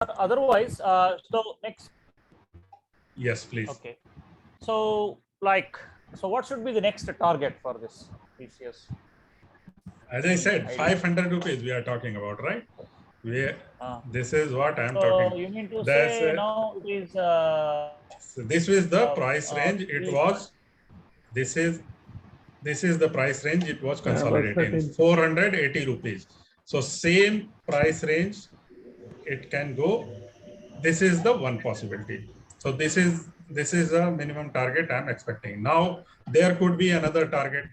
otherwise, so next. Yes, please. Okay. So what should be the next target for this TCS? As I said, Idea. 500 rupees we are talking about, right? This is what I am so talking. you mean to That's say now it is so this is the price range. It was this is the price range. It was consolidating 480 rupees. So same price range, it can go. This is the one possibility. So this is a minimum target I'm expecting. Now there could be another target.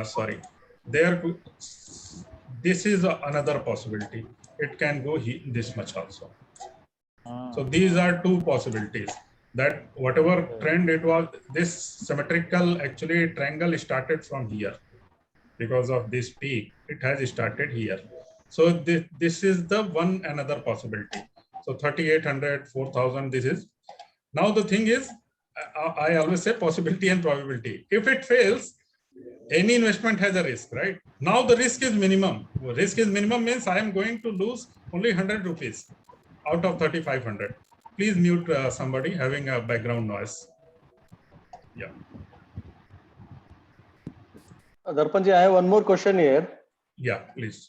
Sorry, this is another possibility. It can go this much also. So these are two possibilities. That whatever trend it was, this symmetrical actually triangle started from here because of this peak. It has started here. So this is the one another possibility. So 3,800, 4,000. This is now the thing is, I always say possibility and probability. If it fails, any investment has a risk, right? Now the risk is minimum. Risk is minimum means I am going to lose only 100 rupees out of 3,500. Please mute somebody having a background noise. Yeah. Darpanji, I have one more question here. Yeah, please.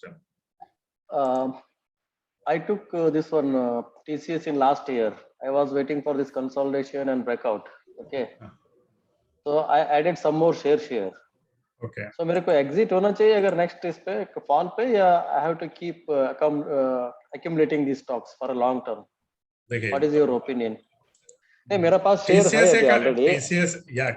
I took this one TCS in last year. I was waiting for this consolidation and breakout. Okay. So I added some more shares here. Okay. So मेरे को exit होना चाहिए अगर next इस पे fall पे या I have to keep accumulating these stocks for a long term. What is your opinion? नहीं मेरा पास shares है अभी already.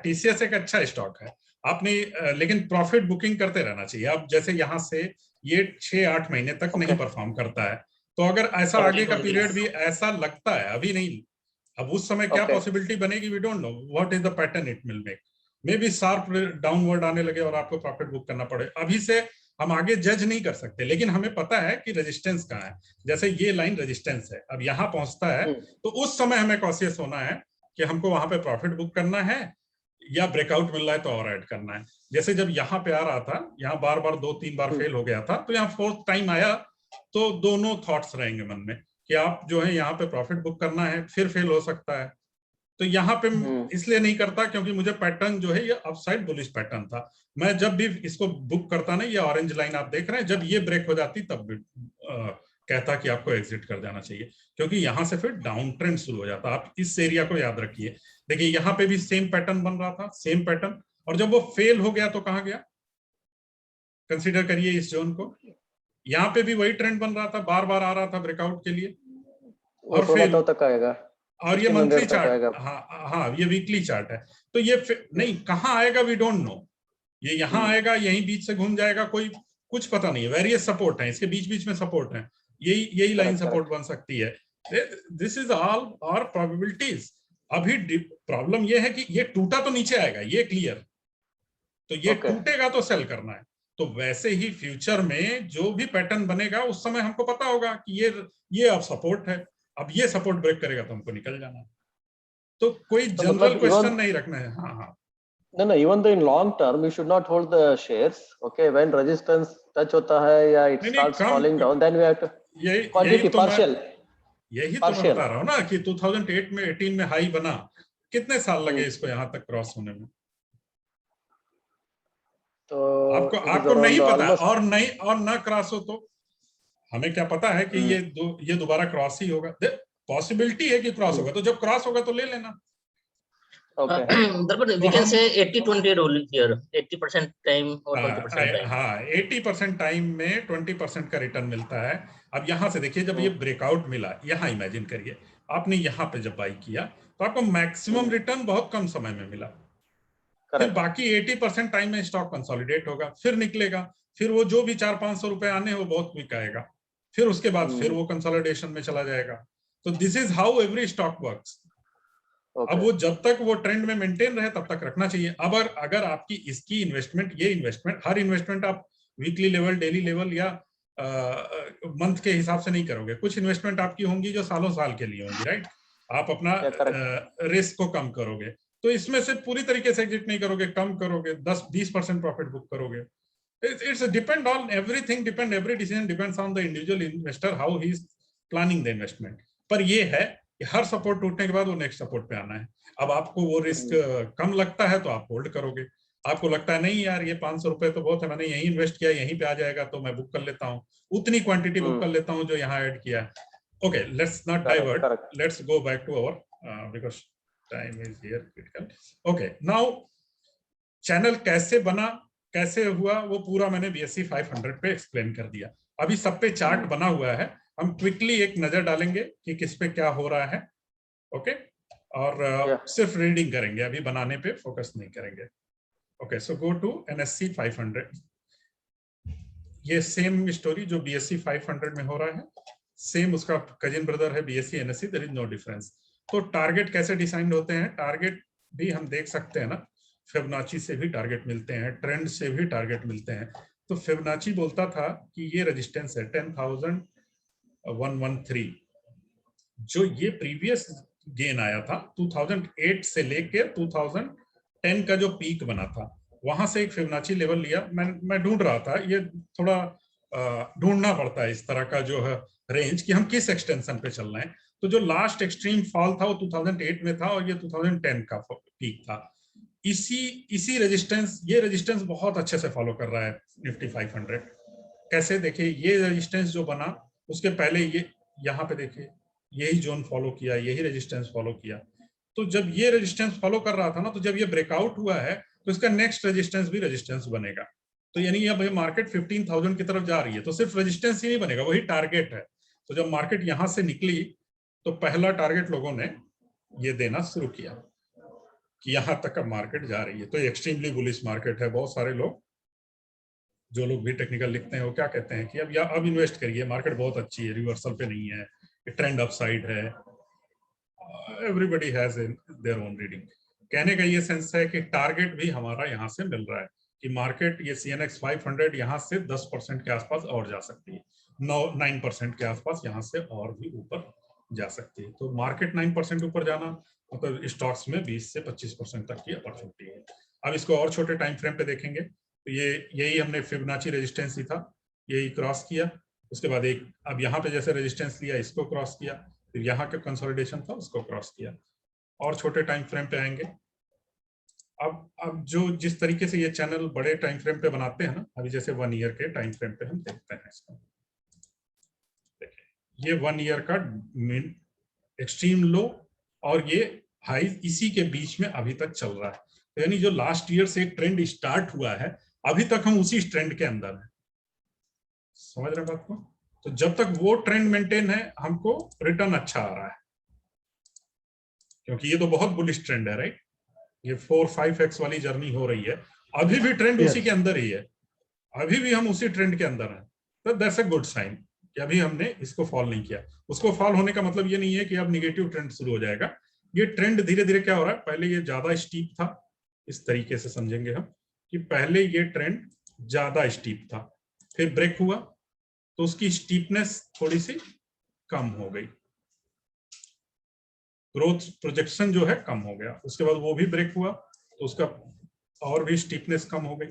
TCS एक अच्छा स्टॉक है. आपने लेकिन प्रॉफिट बुकिंग करते रहना चाहिए. अब जैसे यहाँ से ये 6-8 महीने तक नहीं परफॉर्म करता है, तो अगर ऐसा आगे का पीरियड भी ऐसा लगता है, अभी नहीं, अब उस समय क्या पॉसिबिलिटी बनेगी, we don't know what is the pattern it will make. May be sharp downward आने लगे और आपको प्रॉफिट बुक करना पड़े. अभी से हम आगे जज नहीं कर सकते, लेकिन हमें पता है कि रेजिस्टेंस कहाँ है. जैसे ये लाइन रेजिस्टेंस है, अब यहाँ पहुंचता है तो उस समय हमें कॉशियस होना है कि हमको वहां पे प्रॉफिट बुक करना है या ब्रेकआउट मिल रहा है तो और ऐड करना है. जैसे जब यहाँ पे आ रहा था, यहाँ बार बार 2-3 बार फेल हो गया था, तो यहाँ 4th टाइम आया, तो दोनों थॉट्स रहेंगे मन में कि आप जो है यहाँ पे प्रॉफिट बुक करना है, फिर फेल हो सकता है. तो यहाँ पे इसलिए नहीं करता क्योंकि मुझे पैटर्न जो है ये अपसाइड बुलिश पैटर्न था. मैं जब भी इसको बुक करता ना, ये ऑरेंज लाइन आप देख रहे हैं, जब ये ब्रेक हो जाती तब कहता कि आपको एग्जिट कर जाना चाहिए, क्योंकि यहाँ से फिर डाउन ट्रेंड शुरू हो जाता. आप इस एरिया को याद रखिए. देखिए यहाँ पे भी सेम पैटर्न बन रहा था, सेम पैटर्न, और जब वो फेल हो गया तो कहाँ गया, कंसीडर करिए इस जोन को. यहाँ पे भी वही ट्रेंड बन रहा था, बार बार आ रहा था ब्रेकआउट के लिए और फेल तक आएगा. और ये मंथली चार्ट, हाँ ये वीकली चार्ट है. तो ये नहीं कहाँ आएगा वी डोंट नो. ये यहाँ आएगा, यहीं बीच से घूम जाएगा, कोई कुछ पता नहीं है. वेरियस सपोर्ट है, इसके बीच बीच में सपोर्ट है, यही लाइन सपोर्ट बन सकती है. This is all our probabilities. अभी प्रॉब्लम ये है कि ये टूटा तो नीचे आएगा, ये क्लियर. तो ये टूटेगा तो सेल करना है. तो वैसे ही फ्यूचर में जो भी पैटर्न बनेगा उस समय हमको पता होगा कि ये अब सपोर्ट है, अब ये सपोर्ट ब्रेक करेगा तो हमको निकल जाना है. तो कोई जनरल क्वेश्चन नहीं रखना है. हाँ. No, even though in long term you should not hold the shares. Okay, when resistance touch होता है या it starts falling down, then we have to quantity partial. यही तो मैं बता रहा हूँ ना कि 2008 में 18 में हाई बना, कितने साल लगे इसको यहाँ तक क्रॉस होने में. तो आपको नहीं पता और ना क्रॉस हो तो हमें क्या पता है कि ये दोबारा क्रॉस ही होगा. पॉसिबिलिटी है कि क्रॉस होगा, तो जब क्रॉस होगा तो ले लेना. We can say 80-20 rule here, 80% time or 20% time. हाँ, 80% टाइम में 20% का रिटर्न मिलता है. अब यहाँ से देखिए, जब ये ब्रेकआउट मिला, यहाँ इमेजिन करिए आपने यहाँ पे जब बाई किया तो आपको मैक्सिमम रिटर्न बहुत कम समय में मिला. फिर बाकी 80% टाइम में स्टॉक कंसोलिडेट होगा, फिर निकलेगा, फिर वो जो भी 400-500 रुपए आने वो बहुत क्विक आएगा, फिर उसके बाद फिर वो कंसोलिडेशन में चला जाएगा. तो this is how every stock works. अब वो जब तक वो ट्रेंड में मेंटेन रहे तब तक रखना चाहिए. अब अगर आपकी इसकी इन्वेस्टमेंट, ये इन्वेस्टमेंट, हर इन्वेस्टमेंट आप वीकली लेवल, डेली लेवल या मंथ के हिसाब से नहीं करोगे. कुछ इन्वेस्टमेंट आपकी होंगी जो सालों साल के लिए होंगी, राइट. आप अपना रिस्क को कम करोगे, तो इसमें से पूरी तरीके से एग्जिट नहीं करोगे, कम करोगे, 10-20% प्रॉफिट बुक करोगे. It's depend on everything, every decision depends on the individual investor, how he is planning the investment. पर ये है कि हर सपोर्ट टूटने के बाद वो नेक्स्ट सपोर्ट पे आना है। अब आपको वो रिस्क कम लगता है तो आप होल्ड करोगे, आपको लगता है नहीं यार ये 500 रुपए तो बहुत है, मैंने यहीं इन्वेस्ट किया, यहीं पे आ जाएगा तो मैं बुक कर लेता हूँ, उतनी क्वांटिटी बुक कर लेता हूँ जो यहाँ ऐड किया है। Okay, let's not divert, let's go back to our because time is here critical. Okay, now channel कैसे बना, कैसे हुआ, वो पूरा मैंने BSE 500 पे एक्सप्लेन कर दिया। अभी सब पे चार्ट बना हुआ है, हम क्विकली एक नजर डालेंगे कि किस पे क्या हो रहा है। ओके, और सिर्फ रीडिंग करेंगे, अभी बनाने पे फोकस नहीं करेंगे। Okay, so go to NSE 500। ये सेम स्टोरी जो BSE 500 में हो रहा है, सेम उसका कजिन ब्रदर है BSE NSE, there is no difference. तो टारगेट कैसे डिसाइड होते हैं, टारगेट भी हम देख सकते हैं ना, फिबोनाची से भी टारगेट मिलते हैं, ट्रेंड से भी टारगेट मिलते हैं। तो फिबोनाची बोलता था कि ये रेजिस्टेंस है 10,113, जो ये प्रीवियस गेन आया था 2008 से लेकर 2010 का जो पीक बना था, वहां से एक फिबोनाची लेवल लिया। मैं ढूंढ रहा था, ये थोड़ा ढूंढना पड़ता है इस तरह का जो है रेंज कि हम किस एक्सटेंशन पे चल रहे हैं। तो जो लास्ट एक्सट्रीम फॉल था वो 2008 में था और ये 2010 का पीक था। इसी रेजिस्टेंस, ये रेजिस्टेंस बहुत अच्छे से फॉलो कर रहा है निफ्टी 500। कैसे, देखिए ये रेजिस्टेंस जो बना उसके पहले ये यहाँ पे देखिए यही जोन फॉलो किया, यही रेजिस्टेंस फॉलो किया। तो जब ये रेजिस्टेंस फॉलो कर रहा था ना, तो जब ये ब्रेकआउट हुआ है तो इसका नेक्स्ट रेजिस्टेंस भी रेजिस्टेंस बनेगा। तो यानी अब मार्केट 15,000 की तरफ जा रही है, तो सिर्फ रेजिस्टेंस ही नहीं बनेगा, वही टारगेट है। तो जब मार्केट यहां से निकली तो पहला टारगेट लोगों ने ये देना शुरू किया कि यहां तक अब मार्केट जा रही है। तो एक्सट्रीमली बुलिश मार्केट है। बहुत सारे लोग, जो लोग भी टेक्निकल लिखते हैं, वो क्या कहते हैं कि अब इन्वेस्ट करिए, मार्केट बहुत अच्छी है, रिवर्सल पे नहीं है, ट्रेंड अपसाइड है। Everybody has their own reading. कहने का ये सेंस है कि टारगेट भी हमारा यहाँ से मिल रहा है कि मार्केट ये CNX 500 यहाँ से 10% के आसपास और जा सकती है, 9% के आसपास यहाँ से और भी ऊपर जा सकती है। तो मार्केट 9% ऊपर जाना मतलब स्टॉक्स में 20 से 25% तक की अपॉर्चुनिटी है। अब इसको और छोटे टाइम फ्रेम पे देखेंगे तो ये यही हमने फिबोनाची रेजिस्टेंस ही था, यही क्रॉस किया, उसके बाद एक अब यहाँ पे जैसे रेजिस्टेंस लिया इसको क्रॉस किया, फिर यहाँ का कंसोलिडेशन था उसको क्रॉस किया। और छोटे टाइम फ्रेम पे आएंगे। अब जो जिस तरीके से ये चैनल बड़े टाइम फ्रेम पे बनाते हैं ना, अभी जैसे 1 ईयर के टाइम फ्रेम पे हम देखते हैं इसको। देखिए ये 1 ईयर का मिन एक्सट्रीम लो और ये हाई इसी के बीच में अभी तक चल रहा है। तो यानी जो लास्ट ईयर से एक ट्रेंड स्टार्ट हुआ है, अभी तक हम उसी ट्रेंड के अंदर हैं। समझ रहे बात को? तो जब तक वो ट्रेंड मेंटेन है, हमको रिटर्न अच्छा आ रहा है, क्योंकि ये तो बहुत बुलिश ट्रेंड है, राइट? ये 4-5x वाली जर्नी हो रही है, अभी भी ट्रेंड उसी के अंदर ही है, अभी भी हम उसी ट्रेंड के अंदर हैं। तो दैट्स अ गुड साइन कि अभी हमने इसको फॉल नहीं किया। उसको फॉल होने का मतलब ये नहीं है कि अब निगेटिव ट्रेंड शुरू हो जाएगा। ये ट्रेंड धीरे धीरे क्या हो रहा है, पहले ये ज्यादा स्टीप था, इस तरीके से समझेंगे हम कि पहले ये ट्रेंड ज्यादा स्टीप था, फिर ब्रेक हुआ तो उसकी स्टीपनेस थोड़ी सी कम हो गई, ग्रोथ प्रोजेक्शन जो है कम हो गया। उसके बाद वो भी ब्रेक हुआ तो उसका और भी स्टीपनेस कम हो गई,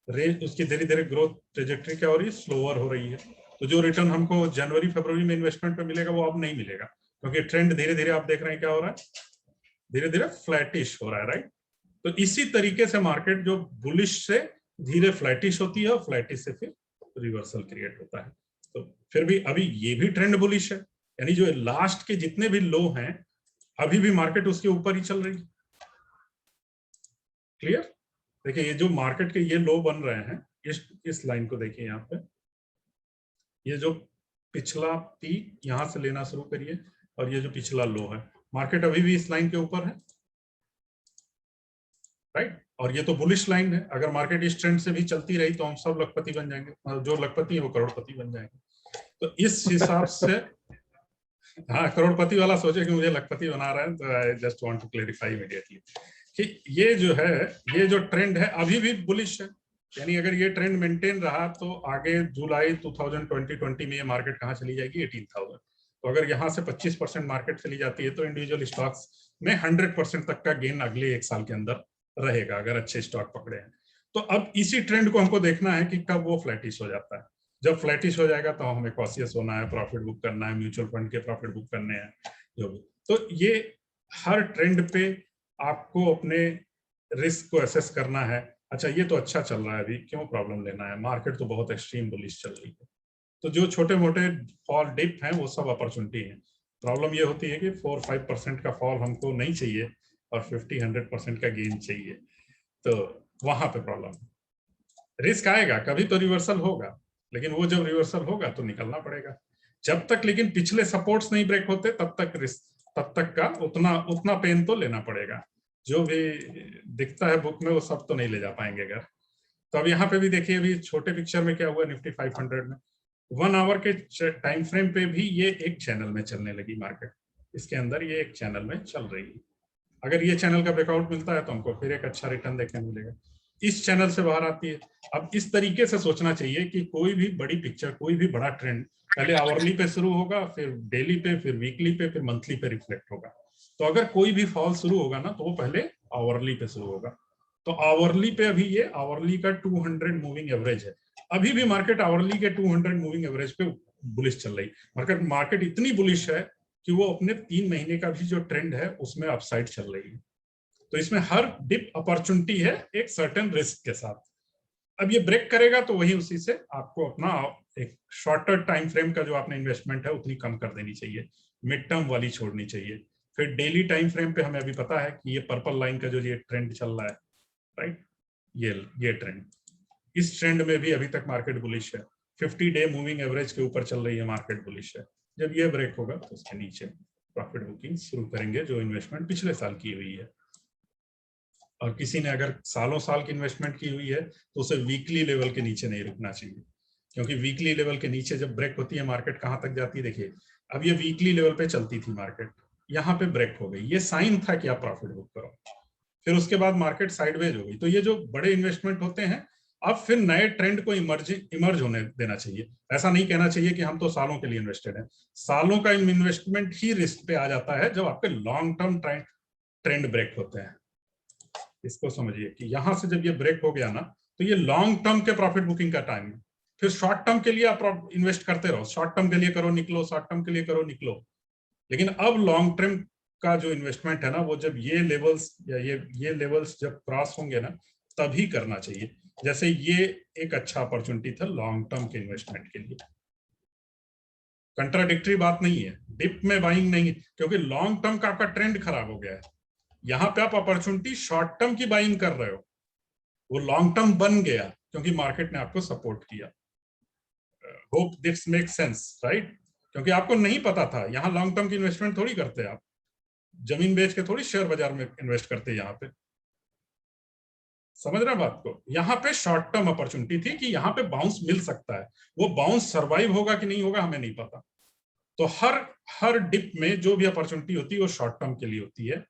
रेंज उसकी धीरे धीरे ग्रोथ ट्रेजेक्टरी क्या हो रही है, स्लोअर हो रही है। तो जो रिटर्न हमको जनवरी फरवरी में इन्वेस्टमेंट पे मिलेगा वो अब नहीं मिलेगा, क्योंकि ट्रेंड धीरे धीरे आप देख रहे हैं क्या हो रहा है, धीरे धीरे फ्लैटिश हो रहा है, राइट? तो इसी तरीके से मार्केट जो बुलिश से धीरे फ्लैटिश होती है और फ्लैटिश से फिर रिवर्सल क्रिएट होता है। तो फिर भी अभी ये भी ट्रेंड बुलिश है, यानी जो लास्ट के जितने भी लो हैं अभी भी मार्केट उसके ऊपर ही चल रही है। क्लियर? देखिए ये जो मार्केट के ये लो बन रहे हैं, इस लाइन को देखिए, यहाँ पे ये जो पिछला पीक यहां से लेना शुरू करिए और ये जो पिछला लो है, मार्केट अभी भी इस लाइन के ऊपर है, राइट? और ये तो बुलिश लाइन है। अगर मार्केट इस ट्रेंड से भी चलती रही तो हम सब लखपति बन जाएंगे, जो लखपति है वो करोड़पति बन जाएंगे। तो इस हिसाब से हाँ, करोड़पति वाला सोचे कि मुझे लखपति बना रहा है, तो I just want to clarify immediately कि ये जो है, ये जो ट्रेंड है अभी भी बुलिश है। यानी अगर ये ट्रेंड मेंटेन रहा तो आगे जुलाई 2020 में ये मार्केट कहाँ चली जाएगी, 18,000। तो अगर यहाँ से 25% मार्केट चली जाती है तो इंडिविजुअल स्टॉक्स में 100% तक का गेन अगले 1 साल के अंदर रहेगा, अगर अच्छे स्टॉक पकड़े हैं। तो अब इसी ट्रेंड को हमको देखना है कि कब वो फ्लैटिश हो जाता है। जब फ्लैटिश हो जाएगा तो हमें कॉशियस होना है, प्रॉफिट बुक करना है, म्यूचुअल फंड के प्रॉफिट बुक करने हैं जो भी। तो ये हर ट्रेंड पे आपको अपने रिस्क को असेस करना है। अच्छा ये तो अच्छा चल रहा है, अभी क्यों प्रॉब्लम लेना है, मार्केट तो बहुत एक्सट्रीम बुलिश चल रही है। तो जो छोटे मोटे फॉल डिप हैं वो सब अपॉर्चुनिटी है। प्रॉब्लम ये होती है कि 4-5% का फॉल हमको नहीं चाहिए और 50-100% का गेन चाहिए, तो वहां पे प्रॉब्लम है। रिस्क आएगा, कभी तो रिवर्सल होगा, लेकिन वो जब रिवर्सल होगा तो निकलना पड़ेगा। जब तक लेकिन पिछले सपोर्ट्स नहीं ब्रेक होते तब तक रिस्क, तब तक का उतना पेन तो लेना पड़ेगा। जो भी दिखता है बुक में वो सब तो नहीं ले जा पाएंगे अगर। तो अब यहाँ पे भी देखिए, अभी छोटे पिक्चर में क्या हुआ, निफ्टी 500 में 1 आवर के टाइम फ्रेम पे भी ये एक चैनल में चलने लगी मार्केट, इसके अंदर ये एक चैनल में चल रही है। अगर ये चैनल का ब्रेकआउट मिलता है तो हमको फिर एक अच्छा रिटर्न देखने मिलेगा। इस चैनल से बाहर आती है। अब इस तरीके से सोचना चाहिए कि कोई भी बड़ी पिक्चर, कोई भी बड़ा ट्रेंड पहले आवरली पे शुरू होगा, फिर डेली पे, फिर वीकली पे, फिर मंथली पे रिफ्लेक्ट होगा। तो अगर कोई भी फॉल शुरू होगा ना तो वो पहले आवरली पे शुरू होगा। तो आवरली पे अभी ये आवरली का 200 मूविंग एवरेज है। अभी भी मार्केट आवरली के 200 मूविंग एवरेज पे बुलिश चल रही। मार्केट इतनी बुलिश है कि वो अपने 3 महीने का भी जो ट्रेंड है उसमें अपसाइड चल रही है। तो इसमें हर डिप अपॉर्चुनिटी है एक सर्टेन रिस्क के साथ। अब ये ब्रेक करेगा तो वही उसी से आपको अपना एक शॉर्टर टाइम फ्रेम का जो आपने इन्वेस्टमेंट है उतनी कम कर देनी चाहिए, मिड टर्म वाली छोड़नी चाहिए। फिर डेली टाइम फ्रेम पे हमें अभी पता है कि ये पर्पल लाइन का जो ये ट्रेंड चल रहा है, राइट, ये ट्रेंड, इस ट्रेंड में भी अभी तक मार्केट बुलिश है। 50 डे मूविंग एवरेज के ऊपर चल रही है मार्केट, बुलिश है। जब ये ब्रेक होगा तो उसके नीचे प्रॉफिट बुकिंग शुरू करेंगे जो इन्वेस्टमेंट पिछले साल की हुई है। और किसी ने अगर सालों साल की इन्वेस्टमेंट की हुई है तो उसे वीकली लेवल के नीचे नहीं रुकना चाहिए, क्योंकि वीकली लेवल के नीचे जब ब्रेक होती है मार्केट कहां तक जाती है। देखिए अब ये वीकली लेवल पे चलती थी मार्केट, यहाँ पे ब्रेक हो गई, ये साइन था कि आप प्रॉफिट बुक करो। फिर उसके बाद मार्केट साइडवेज हो गई। तो ये जो बड़े इन्वेस्टमेंट होते हैं अब फिर नए ट्रेंड को इमर्ज होने देना चाहिए। ऐसा नहीं कहना चाहिए कि हम तो सालों के लिए इन्वेस्टेड हैं। सालों का इन्वेस्टमेंट ही रिस्क पे आ जाता है जब आपके लॉन्ग टर्म ट्रेंड ब्रेक होते हैं। इसको समझिए कि यहां से जब ये ब्रेक हो गया ना तो ये लॉन्ग टर्म के प्रॉफिट बुकिंग का टाइम है। फिर शॉर्ट टर्म के लिए आप इन्वेस्ट करते रहो, शॉर्ट टर्म के लिए करो निकलो, शॉर्ट टर्म के लिए करो निकलो। लेकिन अब लॉन्ग टर्म का जो इन्वेस्टमेंट है ना वो जब ये लेवल्स या ये लेवल्स जब क्रॉस होंगे ना तभी करना चाहिए। जैसे ये एक अच्छा अपॉर्चुनिटी था लॉन्ग टर्म के इन्वेस्टमेंट के लिए। कंट्राडिक्टरी बात नहीं है, डिप में बाइंग नहीं है, क्योंकि लॉन्ग टर्म का आपका ट्रेंड खराब हो गया है। यहां पे आप अपॉर्चुनिटी शॉर्ट टर्म की बाइंग कर रहे हो, वो लॉन्ग टर्म बन गया क्योंकि मार्केट ने आपको सपोर्ट किया। Hope this make sense, right? क्योंकि आपको नहीं पता था, यहाँ लॉन्ग टर्म की इन्वेस्टमेंट थोड़ी करते आप, जमीन बेच के थोड़ी शेयर बाजार में इन्वेस्ट करते। यहाँ पे समझ रहे बात को, यहाँ पे शॉर्ट टर्म अपॉर्चुनिटी थी कि यहाँ पे बाउंस मिल सकता है। वो बाउंस सर्वाइव होगा कि नहीं होगा हमें नहीं पता। तो हर डिप में जो भी अपॉर्चुनिटी होती है वो शॉर्ट टर्म के लिए होती है।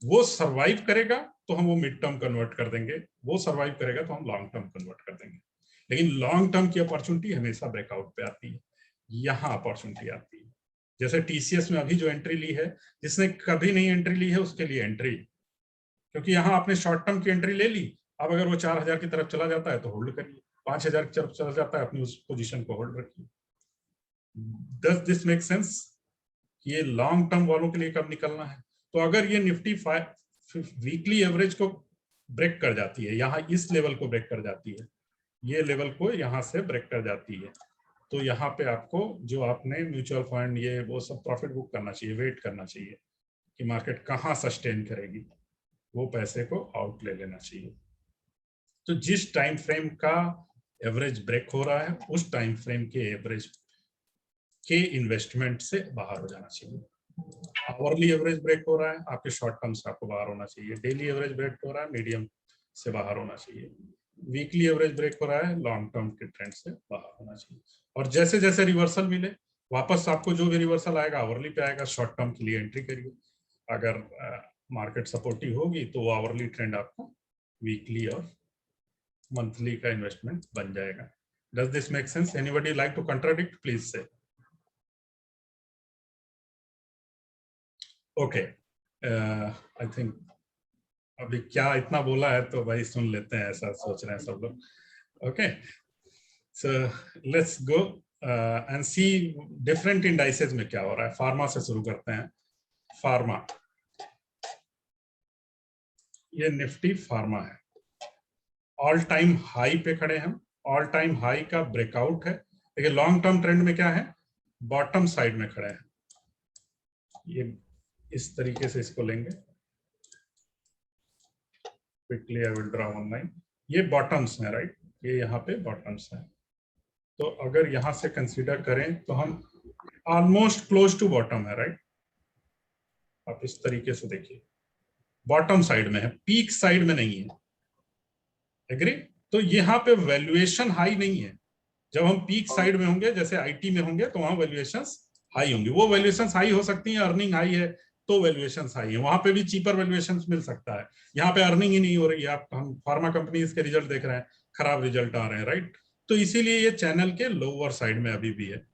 वो सर्वाइव करेगा तो हम वो मिड टर्म कन्वर्ट कर देंगे, वो सर्वाइव करेगा तो हम लॉन्ग टर्म कन्वर्ट कर देंगे। लेकिन लॉन्ग टर्म की अपॉर्चुनिटी हमेशा ब्रेकआउट पे आती है, यहाँ अपॉर्चुनिटी आती है। जैसे टीसीएस में अभी जो एंट्री ली है, जिसने कभी नहीं एंट्री ली है उसके लिए एंट्री, क्योंकि यहाँ आपने शॉर्ट टर्म की एंट्री ले ली। अब अगर वो 4000 की तरफ चला जाता है तो होल्ड करिए, 5000 की तरफ चला जाता है अपनी उस पोजीशन को होल्ड रखिए। Does this make sense? ये लॉन्ग टर्म वालों के लिए कब निकलना है। तो अगर ये निफ्टी वीकली एवरेज को ब्रेक कर जाती है, यहाँ इस लेवल को ब्रेक कर जाती है, ये लेवल को यहाँ से ब्रेक कर जाती है, तो यहाँ पे आपको जो आपने म्यूचुअल फंड ये वो सब प्रॉफिट बुक करना चाहिए, वेट करना चाहिए कि मार्केट कहाँ सस्टेन करेगी, वो पैसे को आउट ले लेना चाहिए। तो जिस टाइम फ्रेम का एवरेज ब्रेक हो रहा है उस टाइम फ्रेम के एवरेज के इन्वेस्टमेंट से बाहर हो जाना चाहिए। आवरली एवरेज ब्रेक हो रहा है, आपके शॉर्ट टर्म से आपको बाहर होना चाहिए। डेली एवरेज ब्रेक हो रहा है, मीडियम से बाहर होना चाहिए। वीकली एवरेज ब्रेक हो रहा है, लॉन्ग टर्म के ट्रेंड से बाहर होना चाहिए। और जैसे जैसे रिवर्सल मिले वापस आपको जो भी रिवर्सल आएगा आवरली पे आएगा, शॉर्ट टर्म के लिए एंट्री करिए। अगर मार्केट सपोर्टिव होगी तो वो आवरली ट्रेंड आपको वीकली और मंथली का इन्वेस्टमेंट बन जाएगा। Does this make sense? Anybody like to contradict, please say. Okay, I think अभी क्या इतना बोला है तो भाई सुन लेते हैं, ऐसा सोच रहे हैं सब लोग। Okay, So let's go and see different indices में क्या हो रहा है। फार्मा से शुरू करते हैं। फार्मा, ये निफ्टी फार्मा है, ऑल टाइम हाई पे खड़े हैं। ऑल टाइम हाई का ब्रेकआउट है। देखिए लॉन्ग टर्म ट्रेंड में क्या है, बॉटम साइड में खड़े हैं। ये इस तरीके से इसको लेंगे, quickly I will draw one line. ये बॉटम्स हैं, राइट, ये यहाँ पे बॉटम्स हैं। तो अगर यहां से कंसीडर करें तो हम ऑलमोस्ट क्लोज टू बॉटम है, राइट। आप इस तरीके से देखिए, बॉटम साइड में है, पीक साइड में नहीं है। एग्री? तो यहाँ पे वैल्यूएशन हाई नहीं है। जब हम पीक साइड में होंगे, जैसे आईटी में होंगे, तो वहां वैल्यूएशंस हाई होंगी। वो वैल्यूएशंस हाई हो सकती है, अर्निंग हाई है तो वैल्यूएशंस हाई है, वहां पे भी चीपर वैल्यूएशंस मिल सकता है। यहाँ पे अर्निंग ही नहीं हो रही है। आप हम फार्मा कंपनीज के रिजल्ट देख रहे हैं, खराब रिजल्ट आ रहे हैं, राइट। तो इसीलिए ये चैनल के लोअर साइड में अभी भी है,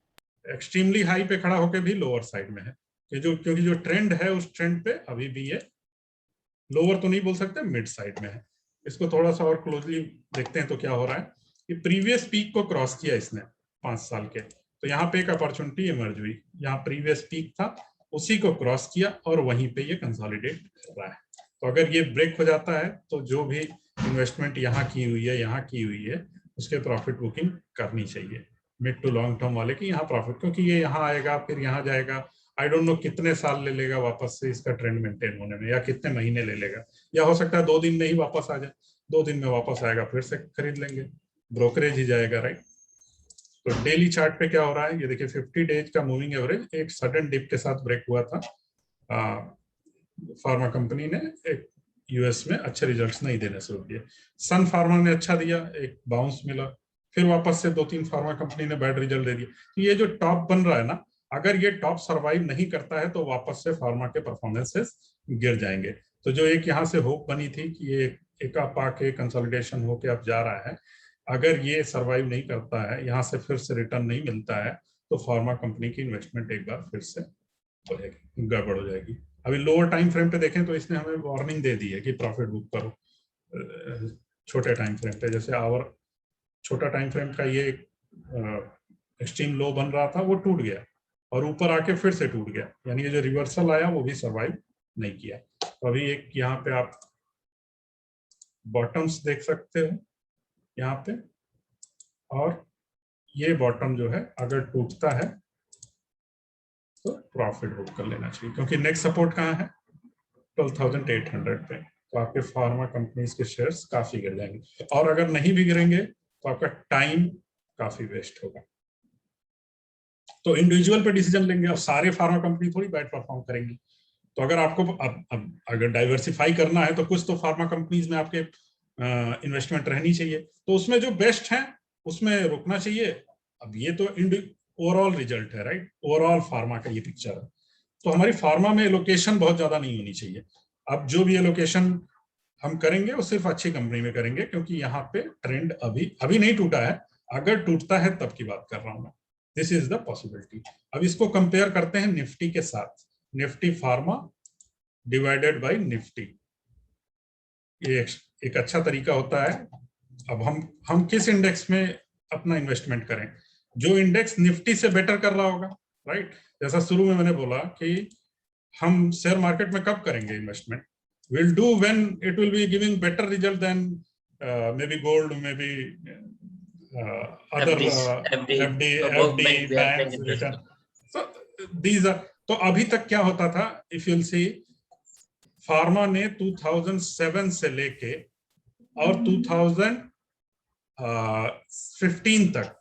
एक्सट्रीमली हाई पे खड़ा होकर भी लोअर साइड में है, क्योंकि जो ट्रेंड है उस ट्रेंड पे अभी भी ये लोअर तो नहीं बोल सकते, मिड साइड में है। इसको थोड़ा सा और क्लोजली देखते हैं तो क्या हो रहा है। ये प्रीवियस पीक को क्रॉस किया इसने 5 साल के, तो यहाँ पे एक अपॉर्चुनिटी इमर्ज हुई। यहाँ प्रीवियस पीक था, उसी को क्रॉस किया और वहीं पे ये कंसोलिडेट कर रहा है। तो अगर ये ब्रेक हो जाता है तो जो भी इन्वेस्टमेंट यहाँ की हुई है, यहाँ की हुई है, उसके प्रॉफिट बुकिंग करनी चाहिए मिड टू लॉन्ग टर्म वाले की। यहाँ प्रॉफिट, क्योंकि ये यहाँ आएगा फिर यहाँ जाएगा, आई डोंट नो कितने साल ले लेगा वापस से इसका ट्रेंड मेंटेन होने में, या कितने महीने ले लेगा, या हो सकता है 2 दिन में ही वापस आ जाए। 2 दिन में वापस आएगा, फिर से खरीद लेंगे, ब्रोकरेज ही जाएगा, राइट। तो डेली चार्ट पे क्या हो रहा है, ये देखिए 50 डेज का मूविंग एवरेज एक सडन डिप के साथ ब्रेक हुआ था। फार्मा कंपनी ने एक यूएस में अच्छे रिजल्ट्स नहीं देने शुरू किए। सन फार्मा ने अच्छा दिया, एक बाउंस मिला, फिर वापस से 2-3 फार्मा कंपनी ने बैड रिजल्ट दे दिया। तो ये जो टॉप बन रहा है ना, अगर ये टॉप सरवाइव नहीं करता है तो वापस से फार्मा के परफॉर्मेंसेस गिर जाएंगे। तो जो एक यहाँ से होप बनी थी कि ये एक पाके कंसोलिडेशन होके अब जा रहा है, अगर ये सरवाइव नहीं करता है, यहाँ से फिर से रिटर्न नहीं मिलता है, तो फार्मा कंपनी की इन्वेस्टमेंट एक बार फिर से हो जाएगी, गड़बड़ हो जाएगी। अभी लोअर टाइम फ्रेम पे देखें तो इसने हमें वार्निंग दे दी है कि प्रॉफिट बुक करो छोटे टाइम फ्रेम पे। जैसे आवर छोटा टाइम फ्रेम का ये एक्सट्रीम लो बन रहा था, वो टूट गया और ऊपर आके फिर से टूट गया, यानी ये जो रिवर्सल आया वो भी सरवाइव नहीं किया। तो अभी एक यहाँ पे आप बॉटम्स देख सकते हो यहाँ पे, और ये बॉटम जो है अगर टूटता है तो प्रॉफिट बुक कर लेना चाहिए, क्योंकि नेक्स्ट सपोर्ट कहाँ है, 12,800 पे। तो आपके फार्मा कंपनीज के शेयर्स काफी गिर जाएंगे, और अगर नहीं भी गिरेंगे तो आपका टाइम काफी वेस्ट होगा। तो इंडिविजुअल पे डिसीजन लेंगे, और सारे फार्मा कंपनी थोड़ी बैड परफॉर्म करेंगी। तो अगर आपको अब अगर डाइवर्सिफाई करना है तो कुछ तो फार्मा कंपनीज में आपके इन्वेस्टमेंट रहनी चाहिए, तो उसमें जो बेस्ट है उसमें रुकना चाहिए। अब ये तो ओवरऑल रिजल्ट है, राइट, ओवरऑल फार्मा का ये पिक्चर है। तो हमारी फार्मा में एलोकेशन बहुत ज्यादा नहीं होनी चाहिए। अब जो भी एलोकेशन हम करेंगे वो सिर्फ अच्छी कंपनी में करेंगे, क्योंकि यहाँ पे ट्रेंड अभी नहीं टूटा है, अगर टूटता है तब की बात कर रहा हूं मैं। This is the possibility. अब इसको कंपेयर करते हैं निफ्टी के साथ, Nifty pharma divided by Nifty. ये एक अच्छा तरीका होता है। अब हम किस इंडेक्स में अपना इन्वेस्टमेंट करें, जो इंडेक्स निफ्टी से बेटर कर रहा होगा, राइट। जैसा शुरू में मैंने बोला कि हम शेयर मार्केट में कब करेंगे investment, will do when it will be giving better result then may be gold, may be other FD banks return. So these are, तो अभी तक क्या होता था, इफ यूल सी, फार्मा ने 2007 से लेके और 2015 तक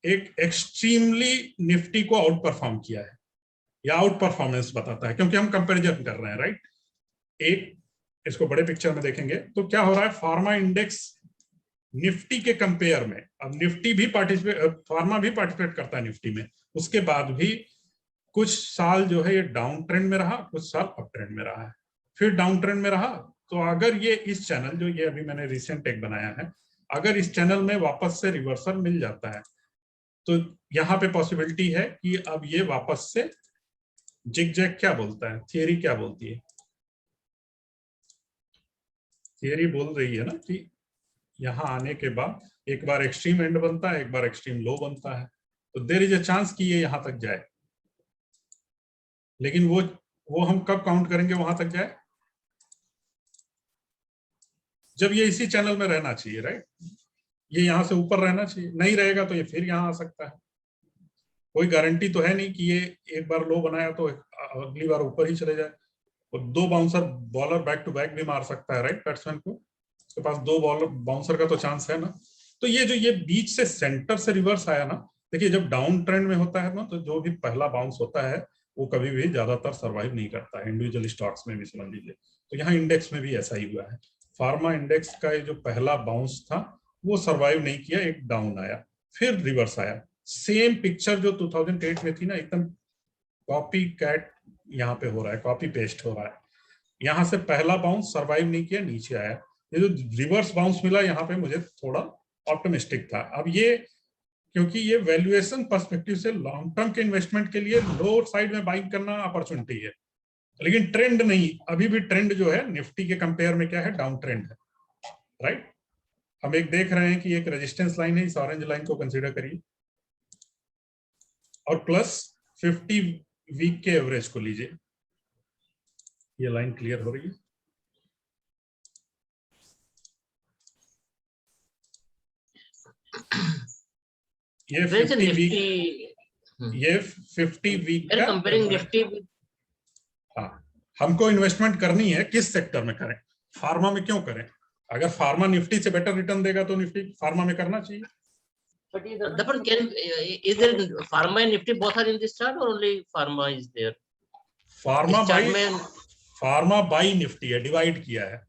एक एक्सट्रीमली निफ्टी को आउट परफॉर्म किया है, या आउट परफॉर्मेंस बताता है, क्योंकि हम कंपैरिजन कर रहे हैं, राइट। एक इसको बड़े पिक्चर में देखेंगे तो क्या हो रहा है, फार्मा इंडेक्स निफ्टी के कंपेयर में, अब निफ्टी भी फार्मा भी पार्टिसिपेट करता है निफ्टी में, उसके बाद भी कुछ साल जो है ये डाउन ट्रेंड में रहा, कुछ साल अप ट्रेंड में रहा है, फिर डाउन ट्रेंड में रहा। तो अगर ये इस चैनल, जो ये अभी मैंने रिसेंट एक बनाया है, अगर इस चैनल में वापस से रिवर्सल मिल जाता है तो यहाँ पे पॉसिबिलिटी है कि अब ये वापस से जिग-जैग, क्या बोलता है थियरी, क्या बोलती है थियरी, बोल रही है ना कि यहाँ आने के बाद एक बार एक्सट्रीम एंड बनता है, एक बार एक्सट्रीम लो बनता है, तो देयर इज अ चांस कि ये यहां तक जाए, लेकिन वो हम कब काउंट करेंगे वहां तक जाए, जब ये इसी चैनल में रहना चाहिए, राइट। ये यहां से ऊपर रहना चाहिए, नहीं रहेगा तो ये फिर यहां आ सकता है। कोई गारंटी तो है नहीं कि ये एक बार लो बनाया तो अगली बार ऊपर ही चले जाए। और 2 bouncer bowler back to back भी मार सकता है, राइट। बैट्समैन को उसके पास 2 बॉलर बाउंसर का तो चांस है ना। तो ये बीच से सेंटर से रिवर्स आया ना, देखिए जब डाउन ट्रेंड में होता है ना, तो जो भी पहला बाउंस होता है वो कभी भी ज्यादातर सर्वाइव नहीं करता है, इंडिविजुअल स्टॉक्स में भी समझ लीजिए। तो यहाँ इंडेक्स में भी ऐसा ही हुआ है। फार्मा इंडेक्स का जो पहला बाउंस था वो सर्वाइव नहीं किया, एक डाउन आया, फिर रिवर्स आया। सेम पिक्चर जो 2008 में थी ना, एकदम कॉपी कैट यहाँ पे हो रहा है, कॉपी पेस्ट हो रहा है। यहाँ से पहला बाउंस सर्वाइव नहीं किया, नीचे आया। ये जो रिवर्स बाउंस मिला यहाँ पे मुझे थोड़ा ऑप्टिमिस्टिक था। अब ये क्योंकि ये वैल्यूएशन पर्सपेक्टिव से लॉन्ग टर्म के इन्वेस्टमेंट के लिए लोअर साइड में बाइंग करना अपॉर्चुनिटी है, लेकिन ट्रेंड नहीं। अभी भी ट्रेंड जो है निफ्टी के कंपेयर में क्या है, डाउन ट्रेंड है, राइट। हम एक देख रहे हैं कि एक रेजिस्टेंस लाइन है, इस ऑरेंज लाइन को कंसीडर करिए, और प्लस 50 वीक के एवरेज को लीजिए। ये लाइन क्लियर हो रही है। ये 50 वीक, ये 50 वीक का कंपेयरिंग निफ्टी। हाँ, हमको इन्वेस्टमेंट करनी है, किस सेक्टर में करें, फार्मा में क्यों करें। अगर फार्मा निफ्टी से बेटर रिटर्न देगा तो निफ्टी फार्मा में करना चाहिए। But is there pharma and nifty both are in this chart or only pharma is there? Pharma by Nifty है, डिवाइड किया है।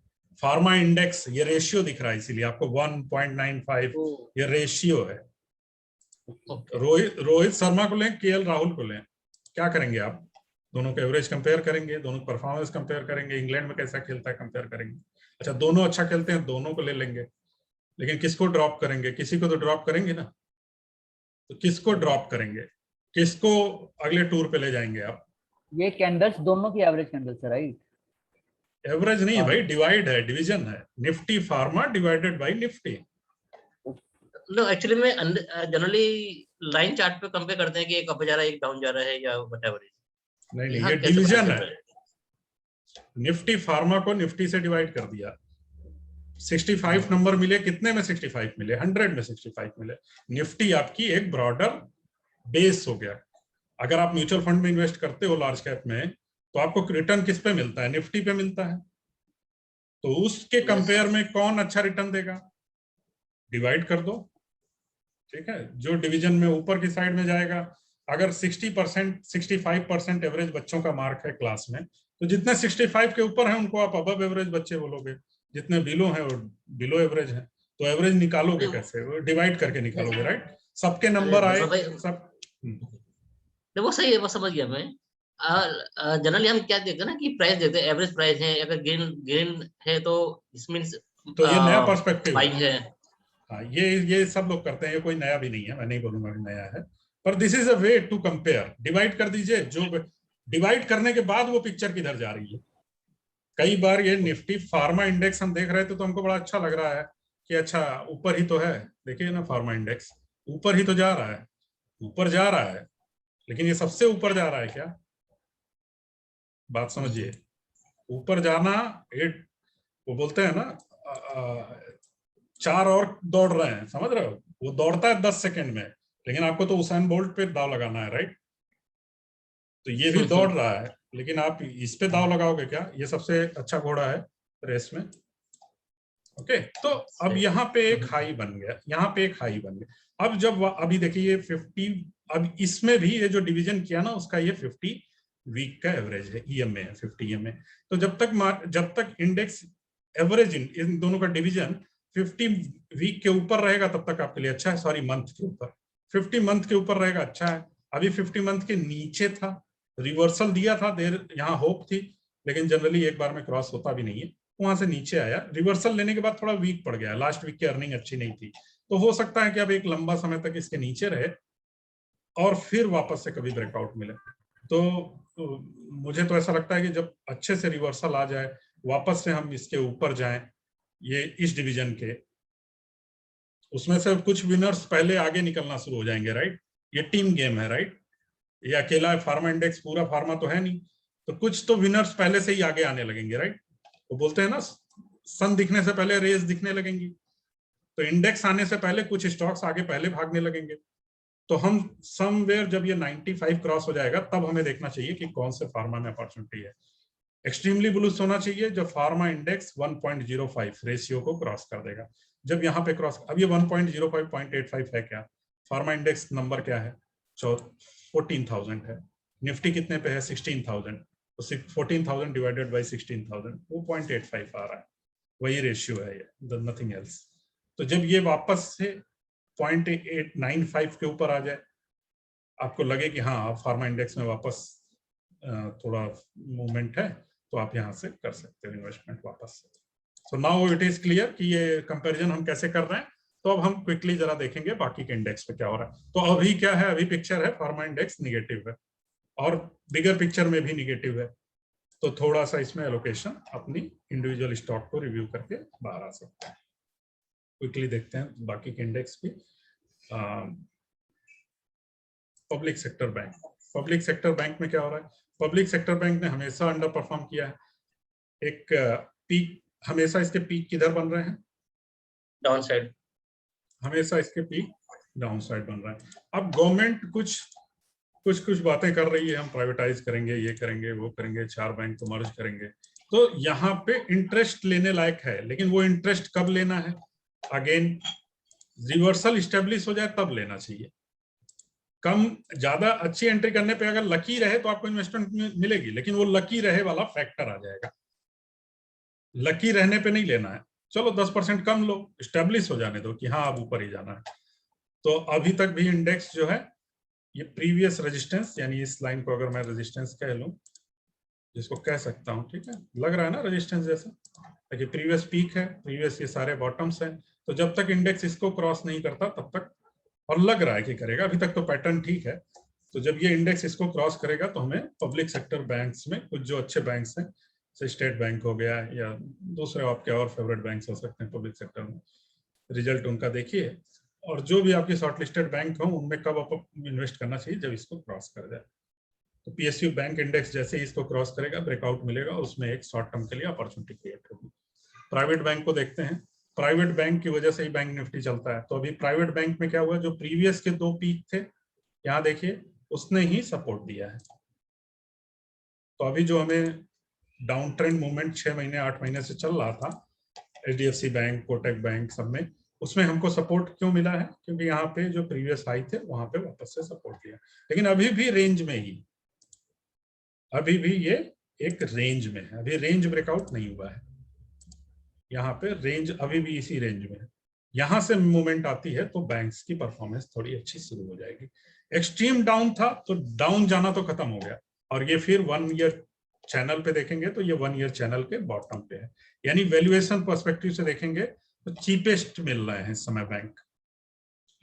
फार्मा इंडेक्स ये रेशियो दिख रहा है, इसीलिए आपको 1.95 ये रेशियो है। रोहित शर्मा को लें, केएल राहुल को लें, क्या करेंगे आप? दोनों के एवरेज कंपेयर करेंगे, दोनों की परफॉर्मेंस कंपेयर करेंगे, इंग्लैंड में कैसा खेलता है कंपेयर करेंगे। अच्छा, दोनों अच्छा खेलते हैं, दोनों को ले लेंगे, लेकिन किसको ड्रॉप करेंगे? किसी को तो ड्रॉप करेंगे ना। तो किसको ड्रॉप करेंगे, किसको अगले टूर पे ले जाएंगे आप? ये कैंडल्स दोनों की एवरेज कैंडल्स है, राइट? एवरेज नहीं है भाई, डिवाइड है, डिवीजन है। Nifty pharma divided by Nifty. No actually मैं जनरली लाइन चार्ट पे कंपेयर करते हैं कि एक अप जा रहा है, एक डाउन जा रहा है, या व्हाटएवर। नहीं, ये डिवीजन है। निफ्टी फार्मा को निफ्टी से डिवाइड कर दिया। 65 नंबर मिले, कितने में 65 मिले? 100 में 65 मिले। निफ्टी आपकी एक ब्रॉडर बेस हो गया। अगर आप म्यूचुअल फंड में इन्वेस्ट करते हो लार्ज कैप में, तो आपको रिटर्न किस पे मिलता है? निफ्टी पे मिलता है। तो उसके कंपेयर में कौन अच्छा रिटर्न देगा? डिवाइड कर दो, ठीक है। जो डिवीजन में ऊपर की साइड में जाएगा, अगर 60% 65% एवरेज बच्चों का मार्क है क्लास में, तो जितने 65 के ऊपर हैं उनको आप अबव एवरेज बच्चे बोलोगे, जितने बिलो हैं वो बिलो एवरेज है। तो एवरेज निकालोगे कैसे? डिवाइड करके निकालोगे, राइट। सबके नंबर आए सब। वो सही है, वो समझ गया मैं। जनरली हम क्या देखते हैं ना कि प्राइस देते हैं, एवरेज प्राइस है, अगर गेन है तो इट मींस तो ये नया पर्सपेक्टिव है। हाँ, ये सब लोग करते हैं, ये कोई नया भी नहीं है, मैं नहीं बोलूंगा कि नया है, पर this is a way to compare. Divide कर दीजिए, जो डिवाइड करने के बाद वो पिक्चर किधर जा रही है। कई बार ये निफ्टी फार्मा इंडेक्स हम देख रहे थे तो हमको बड़ा अच्छा लग रहा है कि अच्छा ऊपर ही तो है, देखिए ना फार्मा इंडेक्स ऊपर ही तो जा रहा है, ऊपर जा रहा है, लेकिन ये सबसे ऊपर जा रहा है क्या? बात समझिए, ऊपर जाना वो बोलते हैं ना 4 और दौड़ रहे हैं, समझ रहे हो? वो दौड़ता है 10 सेकंड में, लेकिन आपको तो उसेन बोल्ट पे दाव लगाना है, राइट। तो ये भी दौड़ रहा है, लेकिन आप इस पे दाव लगाओगे क्या? ये सबसे अच्छा घोड़ा है रेस में। ओके, तो अब यहाँ पे एक हाई बन गया, यहाँ पे एक हाई बन गया। अब जब अभी देखिए 50, अब इसमें भी ये जो डिवीजन किया ना उसका, ये 50 वीक का एवरेज है, ईएमए है, 50 ईएमए। तो जब तक इंडेक्स एवरेज इन दोनों का डिवीजन 50 वीक के ऊपर रहेगा तब तक आपके लिए अच्छा है। सॉरी, मंथ के ऊपर, 50 मंथ के ऊपर रहेगा अच्छा है। अभी 50 मंथ के नीचे था, रिवर्सल दिया था, देर यहाँ होप थी, लेकिन जनरली एक बार में क्रॉस होता भी नहीं है। वहां से नीचे आया, रिवर्सल लेने के बाद थोड़ा वीक पड़ गया, लास्ट वीक की अर्निंग अच्छी नहीं थी, तो हो सकता है कि अब एक लंबा समय तक इसके नीचे रहे और फिर वापस से कभी ब्रेकआउट मिले। तो मुझे तो ऐसा लगता है कि जब अच्छे से रिवर्सल आ जाए, वापस से हम इसके ऊपर जाएं, ये इस डिवीजन के, उसमें से कुछ विनर्स पहले आगे निकलना शुरू हो जाएंगे, राइट। ये टीम गेम है, राइट। ये अकेला फार्मा इंडेक्स पूरा फार्मा तो है नहीं, तो कुछ तो विनर्स पहले से ही आगे आने लगेंगे, राइट। वो बोलते हैं ना, सन दिखने से पहले रेस दिखने लगेंगी। तो इंडेक्स आने से पहले कुछ स्टॉक्स आगे पहले भागने लगेंगे। तो हम समवेयर जब ये 95 क्रॉस हो जाएगा तब हमें देखना चाहिए कि कौन से फार्मा में अपॉर्चुनिटी है। एक्सट्रीमली बुलिश होना चाहिए जब फार्मा इंडेक्स 1.05 रेशियो को क्रॉस कर देगा। जब यहाँ पे क्रॉस, अब ये 1.05.85 है क्या, फार्मा इंडेक्स नंबर क्या है, 14,000 है। निफ्टी कितने पे है, 16,000। तो 14,000 डिवाइडेड बाई 16,000 वो 0.85 आ रहा है, वही रेशियो है ये, नथिंग एल्स। तो जब ये वापस से 0.895 के ऊपर आ जाए, आपको लगे कि हाँ अब फार्मा इंडेक्स में वापस थोड़ा मूवमेंट है, तो आप यहाँ से कर सकते हो इन्वेस्टमेंट वापस से। So now it is clear कि ये कंपैरिजन हम कैसे कर रहे हैं। तो अब हम क्विकली जरा देखेंगे बाकी के इंडेक्स पे क्या हो रहा है। तो अभी क्या है, अभी पिक्चर है फार्मा इंडेक्स निगेटिव है और बिगर पिक्चर में भी निगेटिव है। तो थोड़ा सा इसमें एलोकेशन अपनी इंडिविजुअल स्टॉक को रिव्यू करके बाहर आ सकते हैं। क्विकली देखते हैं बाकी के इंडेक्स भी। Public sector bank, public sector bank में क्या हो रहा है, पब्लिक सेक्टर बैंक ने हमेशा अंडर परफॉर्म किया है। एक पीक, हमेशा इसके पीक किधर बन रहे हैं, डाउन साइड, हमेशा इसके पीक डाउन साइड बन रहा है। अब गवर्नमेंट कुछ बातें कर रही है, हम प्राइवेटाइज करेंगे, ये करेंगे, वो करेंगे, 4 बैंक को मर्ज करेंगे। तो यहाँ पे इंटरेस्ट लेने लायक है, लेकिन वो इंटरेस्ट कब लेना है, अगेन रिवर्सल स्टेब्लिश हो जाए तब लेना चाहिए। कम ज्यादा अच्छी एंट्री करने पे अगर लकी रहे तो आपको इन्वेस्टमेंट मिलेगी, लेकिन वो लकी रहे वाला फैक्टर आ जाएगा। लकी रहने पे नहीं लेना है, चलो 10% कम लो, स्टेब्लिश हो जाने दो कि हाँ अब ऊपर ही जाना है। तो अभी तक भी इंडेक्स जो है ये प्रीवियस रेजिस्टेंस, यानी इस लाइन को अगर मैं रेजिस्टेंस कह लूं, जिसको कह सकता हूं, ठीक है, लग रहा है ना रेजिस्टेंस जैसा, देखिए प्रीवियस पीक है, प्रीवियस ये सारे बॉटम्स हैं। तो जब तक इंडेक्स इसको क्रॉस नहीं करता तब तक, और लग रहा है कि करेगा, अभी तक तो पैटर्न ठीक है। तो जब ये इंडेक्स इसको क्रॉस करेगा तो हमें पब्लिक सेक्टर बैंक्स में कुछ जो अच्छे बैंक्स हैं, जैसे स्टेट बैंक हो गया या दूसरे आपके और फेवरेट बैंक्स हो सकते हैं पब्लिक सेक्टर में, रिजल्ट उनका देखिए, और जो भी आपके शॉर्टलिस्टेड बैंक हो उनमें कब आप इन्वेस्ट करना चाहिए, जब इसको क्रॉस कर जाए। तो पीएसयू बैंक इंडेक्स जैसे ही इसको क्रॉस करेगा, ब्रेकआउट मिलेगा, उसमें एक शॉर्ट टर्म के लिए अपॉर्चुनिटी क्रिएट होगी। प्राइवेट बैंक को देखते हैं, प्राइवेट बैंक की वजह से ही बैंक निफ्टी चलता है। तो अभी प्राइवेट बैंक में क्या हुआ, जो प्रीवियस के 2 पीक थे, यहाँ देखिए उसने ही सपोर्ट दिया है। तो अभी जो हमें डाउन ट्रेंड मूवमेंट 6 महीने 8 महीने से चल रहा था एचडीएफसी बैंक, कोटक बैंक सब में, उसमें हमको सपोर्ट क्यों मिला है, क्योंकि यहाँ पे जो प्रीवियस हाई थे वहां पे वापस से सपोर्ट दिया। लेकिन अभी भी रेंज में ही, अभी भी ये एक रेंज में है, अभी रेंज ब्रेकआउट नहीं हुआ है। यहाँ पे रेंज अभी भी इसी रेंज में है। यहाँ से मूवमेंट आती है तो बैंक्स की परफॉर्मेंस थोड़ी अच्छी शुरू हो जाएगी। एक्सट्रीम डाउन था तो डाउन जाना तो खत्म हो गया, और ये फिर 1 ईयर चैनल पे देखेंगे तो ये 1 ईयर चैनल के बॉटम पे है। यानी वैल्यूएशन पर्सपेक्टिव से देखेंगे तो चीपेस्ट मिल रहे हैं इस समय बैंक।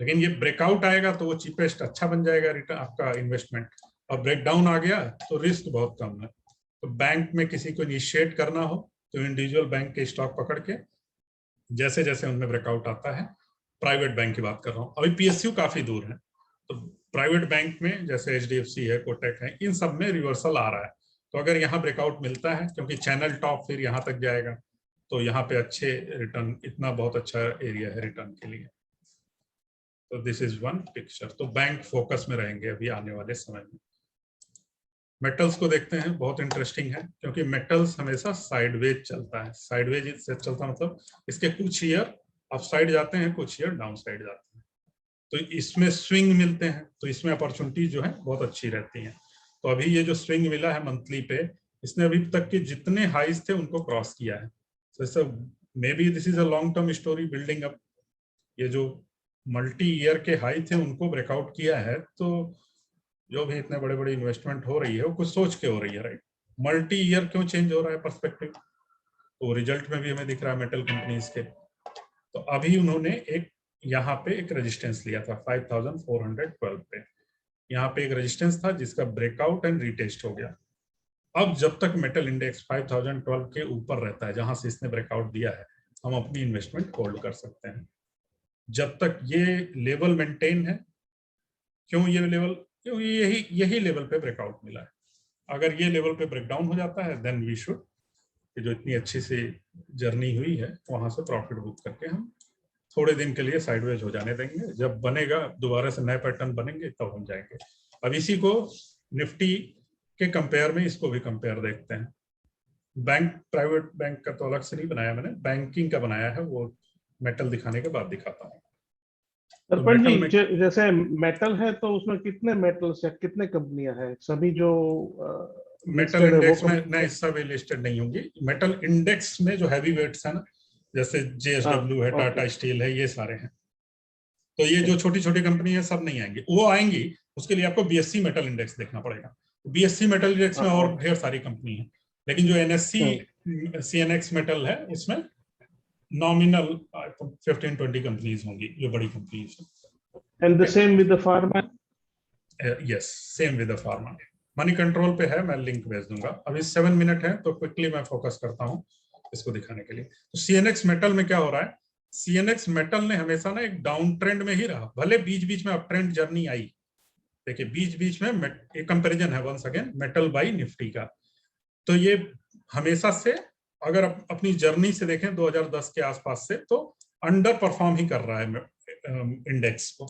लेकिन ये ब्रेकआउट आएगा तो वो चीपेस्ट अच्छा बन जाएगा रिटर्न आपका इन्वेस्टमेंट, और ब्रेकडाउन आ गया तो रिस्क बहुत कम है। तो बैंक में किसी को इनिशिएट करना हो तो इंडिविजुअल बैंक के स्टॉक पकड़ के, जैसे जैसे उनमें ब्रेकआउट आता है, प्राइवेट बैंक की बात कर रहा हूँ, अभी पीएसयू काफी दूर है, तो प्राइवेट बैंक में जैसे एचडीएफसी है, कोटक है, इन सब में रिवर्सल आ रहा है। तो अगर यहाँ ब्रेकआउट मिलता है, क्योंकि चैनल टॉप फिर यहाँ तक जाएगा, तो यहाँ पे अच्छे रिटर्न, इतना बहुत अच्छा एरिया है रिटर्न के लिए। तो दिस इज वन पिक्चर। तो बैंक फोकस में रहेंगे अभी आने वाले समय में। मेटल्स को देखते हैं, बहुत इंटरेस्टिंग है, क्योंकि मेटल्स हमेशा साइडवेज चलता है। साइडवेज से चलता मतलब इसके कुछ ईयर अप साइड जाते हैं, कुछ ईयर डाउन साइड जाते हैं, तो इसमें स्विंग मिलते हैं, तो इसमें अपॉर्चुनिटी जो है बहुत अच्छी रहती है। तो अभी ये जो स्विंग मिला है मंथली पे, इसने अभी तक के जितने हाईज थे उनको क्रॉस किया है। So maybe this is a long term story building up. ये जो मल्टी ईयर के हाई थे उनको ब्रेकआउट किया है, तो जो भी इतने बड़े बड़े इन्वेस्टमेंट हो रही है वो कुछ सोच के हो रही है, राइट। मल्टी ईयर क्यों चेंज हो रहा है पर्सपेक्टिव, तो रिजल्ट में भी हमें दिख रहा है मेटल कंपनीज के। तो अभी उन्होंने एक यहाँ पे एक रेजिस्टेंस लिया था 5412 पे, यहाँ पे एक रेजिस्टेंस था जिसका ब्रेकआउट एंड रीटेस्ट हो गया। अब जब तक मेटल इंडेक्स 5012 के ऊपर रहता है, जहां से इसने ब्रेकआउट दिया है, हम अपनी इन्वेस्टमेंट होल्ड कर सकते हैं। जब तक ये लेवल मेंटेन है, क्यों ये लेवल, क्योंकि यही लेवल पे ब्रेकआउट मिला है। अगर ये लेवल पे ब्रेकडाउन हो जाता है देन वी शुड, जो इतनी अच्छी सी जर्नी हुई है वहां से प्रॉफिट बुक करके हम थोड़े दिन के लिए साइडवेज हो जाने देंगे। जब बनेगा दोबारा से नए पैटर्न बनेंगे तब हम जाएंगे। अब इसी को निफ्टी के कंपेयर में इसको भी कंपेयर देखते हैं। बैंक, प्राइवेट बैंक का तो अलग से नहीं बनाया मैंने, बैंकिंग का बनाया है, वो मेटल दिखाने के बाद दिखाता हूँ। सरपंच जी, जैसे मेटल है तो उसमें कितने मेटल्स या कितने कंपनियां हैं? सभी जो मेटल इंडेक्स में नहीं, सब लिस्टेड नहीं होंगी। मेटल इंडेक्स में जो हैवी वेट्स है ना, जैसे JSW है, टाटा स्टील है, ये सारे हैं। तो ये जो छोटी छोटी कंपनी है सब नहीं आएंगी, वो आएंगी उसके लिए आपको BSE मेटल इंडेक्स देखना पड़ेगा। BSE मेटल इंडेक्स में और ढेर सारी कंपनी है, लेकिन जो NSE CNX मेटल है उसमें नॉमिनल 15-20 कंपनीज होंगी जो बड़ी कंपनीज हैं। And the same with the pharma? Yes, same with the pharma. Money control पे है, मैं लिंक भेज दूंगा। अभी 7 मिनट है तो क्विकली मैं फोकस करता हूँ इसको दिखाने के लिए। तो CNX मेटल में क्या हो रहा है, CNX मेटल ने हमेशा ना एक डाउन ट्रेंड में ही रहा, भले बीच बीच में अप ट्रेंड जर्नी आई। देखिए बीच बीच में एक कंपैरिजन है once again metal by Nifty का। तो ये हमेशा से अगर अपनी जर्नी से देखें 2010 के आसपास से, तो अंडर परफॉर्म ही कर रहा है इंडेक्स को।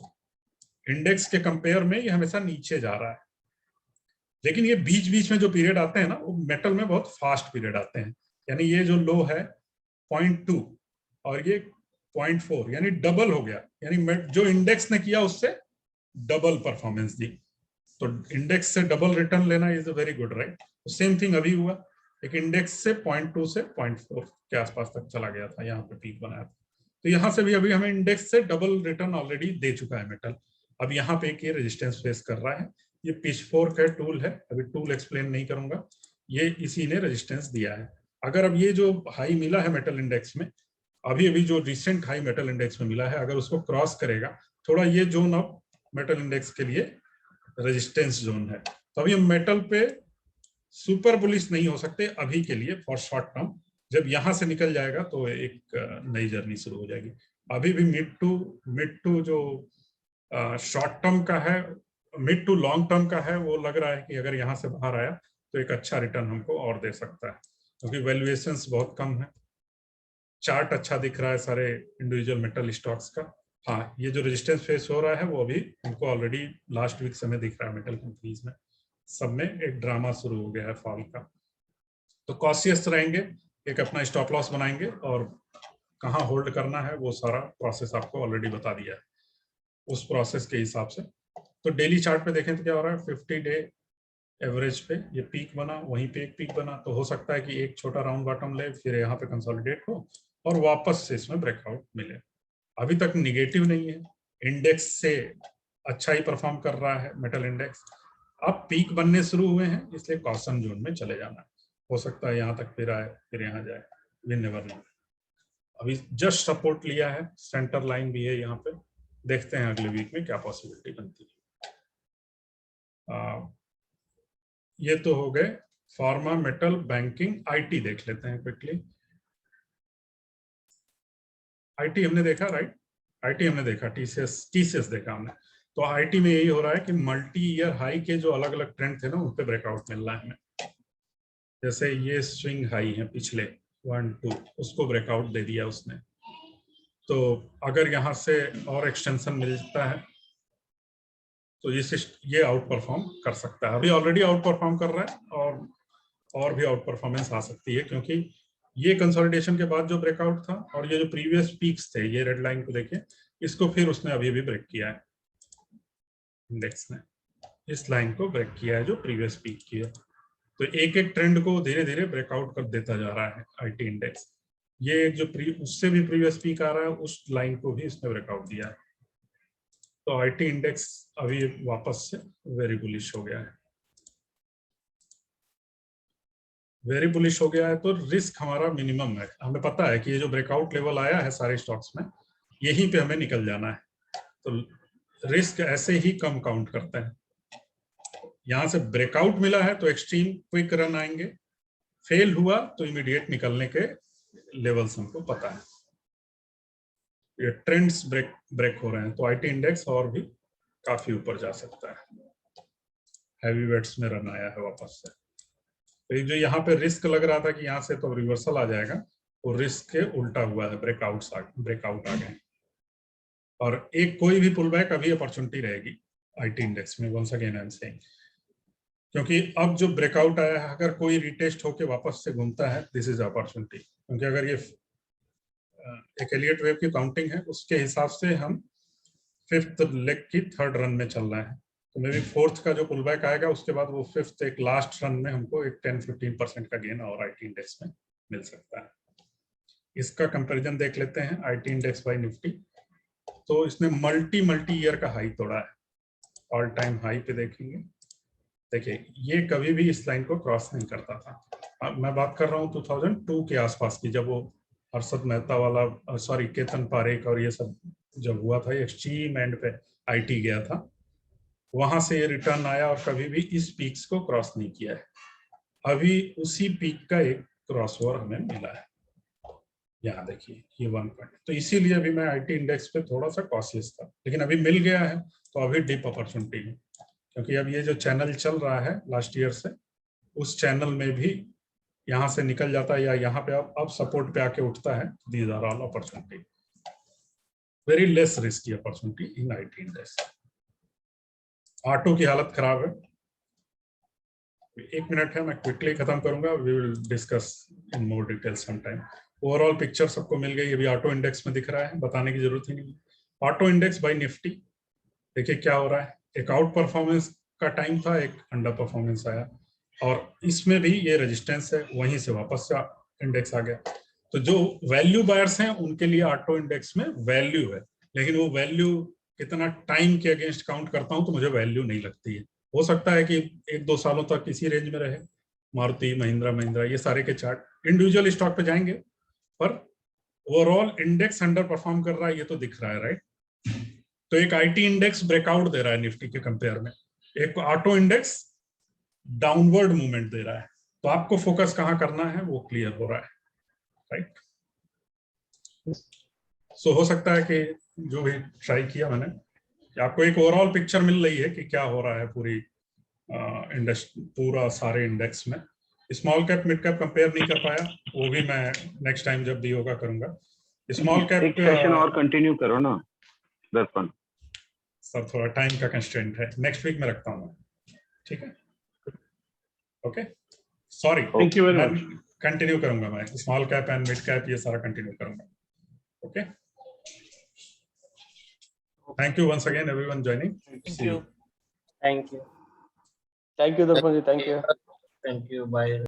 इंडेक्स के कंपेयर में ये हमेशा नीचे जा रहा है। लेकिन ये बीच बीच में जो पीरियड आते हैं ना, वो मेटल में बहुत फास्ट पीरियड आते हैं। यानी ये जो लो है 0.2 और ये 0.4, यानी डबल हो गया। यानी जो इंडेक्स ने किया उससे डबल परफॉर्मेंस दी। तो इंडेक्स से डबल रिटर्न लेना is a very good, right? Same thing अभी हुआ, एक इंडेक्स से 0.2 से 0.4 के आसपास तक चला गया था, यहाँ पे पीक बनाया था। तो यहाँ से भी अभी हमें इंडेक्स से डबल रिटर्न ऑलरेडी दे चुका है मेटल। अब यहाँ पे एक ये रेजिस्टेंस फेस कर रहा है। ये पिच फोर्क का टूल है, अभी टूल एक्सप्लेन नहीं करूंगा, ये इसी ने रेजिस्टेंस दिया है। अगर अब ये जो हाई मिला है मेटल इंडेक्स में, अभी अभी जो रिसेंट हाई मेटल इंडेक्स में मिला है, अगर उसको क्रॉस करेगा, थोड़ा ये जोन अब मेटल इंडेक्स के लिए रेजिस्टेंस जोन है। तो अभी हम मेटल पे सुपर बुलिश नहीं हो सकते अभी के लिए फॉर शॉर्ट टर्म। जब यहां से निकल जाएगा तो एक नई जर्नी शुरू हो जाएगी। अभी भी मिड टू जो शॉर्ट टर्म का है, मिड टू लॉन्ग टर्म का है, वो लग रहा है कि अगर यहाँ से बाहर आया तो एक अच्छा रिटर्न हमको और दे सकता है, क्योंकि वैल्यूएशंस बहुत कम है। चार्ट अच्छा दिख रहा है सारे इंडिविजुअल मेटल स्टॉक्स का। हाँ, ये जो रेजिस्टेंस फेस हो रहा है वो अभी हमको ऑलरेडी लास्ट वीक समय दिख रहा है मेटल कंपनीज में, सब में एक ड्रामा शुरू हो गया है फॉल का। तो कॉशियस रहेंगे, एक अपना स्टॉप लॉस बनाएंगे और कहाँ होल्ड करना है वो सारा प्रोसेस आपको ऑलरेडी बता दिया है। उस प्रोसेस के हिसाब से तो डेली चार्ट पे देखें तो क्या हो रहा है, 50 डे एवरेज पे ये पीक बना, वहीं पे एक पीक बना, तो हो सकता है कि एक छोटा राउंड बॉटम ले, फिर यहाँ पे कंसोलिडेट हो और वापस से इसमें ब्रेकआउट मिले। अभी तक निगेटिव नहीं है, इंडेक्स से अच्छा ही परफॉर्म कर रहा है मेटल इंडेक्स। अब पीक बनने शुरू हुए हैं, इसलिए कॉशन जोन में चले जाना है। हो सकता है यहाँ तक फिर आए फिर यहाँ जाए, वी नेवर नो। अभी जस्ट सपोर्ट लिया है, सेंटर लाइन भी है यहाँ पे, देखते हैं अगले वीक में क्या पॉसिबिलिटी बनती है। ये तो हो गए फार्मा, मेटल, बैंकिंग। आईटी देख लेते हैं क्विकली। आईटी हमने देखा, राइट? आईटी हमने देखा, टीसीएस देखा हमने। तो आईटी में यही हो रहा है कि मल्टी ईयर हाई के जो अलग अलग ट्रेंड थे ना, उन पे ब्रेकआउट मिल रहा है हमें। जैसे ये स्विंग हाई है पिछले 1-2, उसको ब्रेकआउट दे दिया उसने। तो अगर यहाँ से और एक्सटेंशन मिलता है तो ये आउट परफॉर्म कर सकता है। अभी ऑलरेडी आउट परफॉर्म कर रहा है और भी आउट परफॉर्मेंस आ सकती है, क्योंकि ये कंसोलिडेशन के बाद जो ब्रेकआउट था और ये जो प्रीवियस पीक्स थे, ये रेड लाइन को देखिए, इसको फिर उसने अभी भी ब्रेक किया है। इंडेक्स ने इस लाइन को ब्रेक किया है जो प्रीवियस पीक की है। तो एक एक ट्रेंड को धीरे धीरे ब्रेकआउट कर देता जा रहा है आईटी इंडेक्स। ये एक जो उससे भी प्रीवियस पीक आ रहा है, उस लाइन को भी इसने ब्रेकआउट दिया है। तो आईटी इंडेक्स अभी वापस से वेरी बुलिश हो गया है। वेरी बुलिश हो गया है तो रिस्क हमारा मिनिमम है। हमें पता है कि ये जो ब्रेकआउट लेवल आया है सारे स्टॉक्स में, यहीं पे हमें निकल जाना है। तो रिस्क ऐसे ही कम काउंट करता है। यहां से ब्रेकआउट मिला है तो एक्सट्रीम क्विक रन आएंगे, फेल हुआ तो इमीडिएट निकलने के लेवल्स हमको पता है। ये ट्रेंड्स ब्रेक हो रहे हैं, तो आईटी इंडेक्स और भी काफी ऊपर जा सकता है। हैवी वेट्स में रन आया है वापस से। तो ये जो यहाँ पे रिस्क लग रहा था कि यहाँ से तो रिवर्सल आ जाएगा, वो रिस्क के उल्टा हुआ है, ब्रेकआउट आ गए। और एक कोई भी पुल बैक अभी अपॉर्चुनिटी रहेगी आईटी इंडेक्स में, once again I am saying, क्योंकि अब जो ब्रेकआउट आया है, अगर कोई रिटेस्ट होके वापस से घूमता है, दिस इज अपॉर्चुनिटी। क्योंकि अगर ये एक एलियट वेव की काउंटिंग है, उसके हिसाब से हम 5th लेग की 3rd रन में चल रहे हैं, तो मे बी 4th का जो पुल बैक आएगा, उसके बाद वो 5th एक लास्ट रन में हमको एक 10-15% का गेन और आईटी इंडेक्स में मिल सकता है। इसका कंपैरिजन देख लेते हैं, आईटी इंडेक्स बाय निफ्टी। तो इसने मल्टी ईयर का हाई तोड़ा है, ऑल टाइम हाई पे देखेंगे। देखिए ये कभी भी इस लाइन को क्रॉस नहीं करता था। अब मैं बात कर रहा हूँ 2002 के आसपास की, जब वो हर्षद मेहता वाला, सॉरी केतन पारेख और ये सब जब हुआ था, एक्सट्रीम एंड पे आईटी गया था, वहां से ये रिटर्न आया और कभी भी इस पीक्स को क्रॉस नहीं किया है। अभी उसी पीक का एक क्रॉसओवर हमें मिला है, यहाँ देखिए ये 1 पॉइंट। तो इसीलिए अभी मैं आईटी इंडेक्स पे थोड़ा सा कॉशियस था, लेकिन अभी मिल गया है तो अभी डीप अपॉर्चुनिटी है, क्योंकि अब ये जो चैनल चल रहा है लास्ट ईयर से, उस चैनल में भी यहाँ से निकल जाता है या यहाँ पे अब सपोर्ट पे आके उठता है, these are all opportunity, very less risky opportunity in IT index. Auto की हालत खराब है, 1 मिनट है, मैं क्विकली खत्म करूंगा, we will discuss in more detail some time. Overall picture सबको मिल गई, अभी ऑटो इंडेक्स में दिख रहा है, बताने की जरूरत ही नहीं। ऑटो इंडेक्स बाय निफ्टी देखिए क्या हो रहा है, एक आउट परफॉर्मेंस का टाइम था, एक अंडर परफॉर्मेंस आया, और इसमें भी ये रेजिस्टेंस है, वहीं से वापस से इंडेक्स आ गया। तो जो वैल्यू बायर्स हैं उनके लिए ऑटो इंडेक्स में वैल्यू है, लेकिन वो वैल्यू कितना टाइम के अगेंस्ट काउंट करता हूं तो मुझे वैल्यू नहीं लगती है। हो सकता है कि 1-2 सालों तक इसी रेंज में रहे, मारुति, महिंद्रा, ये सारे के चार्ट इंडिविजुअल स्टॉक पे जाएंगे, पर ओवरऑल इंडेक्स अंडर परफॉर्म कर रहा है, ये तो दिख रहा है, राइट। तो एक आईटी इंडेक्स ब्रेकआउट दे रहा है निफ्टी के कंपेयर में, एक ऑटो इंडेक्स डाउनवर्ड मूवमेंट दे रहा है, तो आपको फोकस कहां करना है वो क्लियर हो रहा है, राइट। सो हो सकता है कि जो भी ट्राई किया मैंने, कि आपको एक ओवरऑल पिक्चर मिल रही है कि क्या हो रहा है पूरी पूरा सारे इंडेक्स में। Small cap mid cap compare नहीं कर पाया, वो भी मैं नेक्स्ट टाइम जब भी होगा करूंगा। स्मॉल कैप एक सेशन और कंटिन्यू करो ना दर्पण सर, थोड़ा टाइम का कंस्ट्रेंट है, नेक्स्ट वीक में रखता हूँ, ठीक है, okay, sorry, thank you very much. Continue करूंगा मैं, small cap and mid cap ये सारा कंटिन्यू करूंगा, okay. Thank you once again everyone joining, Thank you. Thank you Darpan ji, thank you. Thank you, bye.